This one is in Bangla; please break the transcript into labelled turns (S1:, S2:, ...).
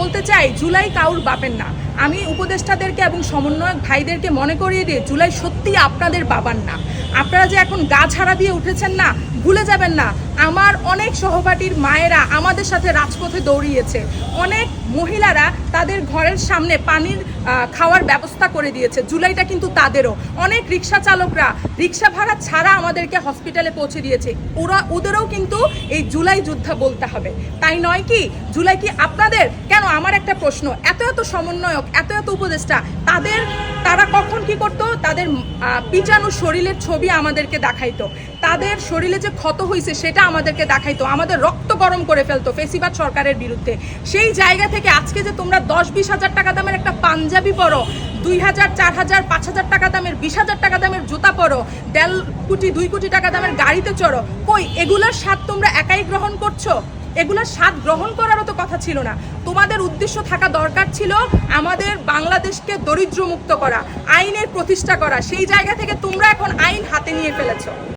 S1: বলতে চাই, জুলাই কাউর বাপের না। আমি উপদেষ্টাদেরকে এবং সমন্বয়ক ভাইদেরকে মনে করিয়ে দিই, জুলাই সত্যি আপনাদের বাবার না। আপনারা যে এখন গা ছাড়া দিয়ে উঠেছেন না, ভুলে যাবেন না আমার অনেক সহপাঠীর মায়েরা আমাদের সাথে রাজপথে দৌড়িয়েছে। অনেক মহিলারা তাদের ঘরের সামনে পানির খাওয়ার ব্যবস্থা করে দিয়েছে। জুলাইটা কিন্তু তাদেরও। অনেক রিক্সা চালকরা রিক্সা ভাড়া ছাড়া আমাদেরকে হসপিটালে পৌঁছে দিয়েছে। ওদেরও কিন্তু এই জুলাই যোদ্ধা বলতে হবে, তাই নয় কি? জুলাই কি আপনাদের? কেন, আমার একটা প্রশ্ন, এত এত সমন্বয়ক, এত এত উপদেষ্টা, তারা কখন কি করতো? তাদের পিচানো শরীরের ছবি আমাদেরকে দেখাইতো, তাদের শরীরে যে ক্ষত হয়েছে সেটা আমাদেরকে দেখাইতো, আমাদের রক্ত গরম করে ফেলতো ফেসিবাদ সরকারের বিরুদ্ধে। সেই জায়গা থেকে আজকে যে তোমরা 10-20 হাজার টাকা দামের একটা পাঞ্জাবি পরো, 2000, 4000, 5000 টাকা দামের, 20,000 টাকা দামের জুতা পরো, 1.5 কোটি 2 কোটি টাকা দামের গাড়িতে চড়ো, কই এগুলোর স্বাদ তোমরা একাই গ্রহণ করছো? এগুলোর স্বাদ গ্রহণ করারও তো কথা ছিল না। তোমাদের উদ্দেশ্য থাকা দরকার ছিল আমাদের বাংলাদেশকে দরিদ্রমুক্ত করা, আইনের প্রতিষ্ঠা করা। সেই জায়গা থেকে তোমরা এখন আইন হাতে নিয়ে ফেলেছো।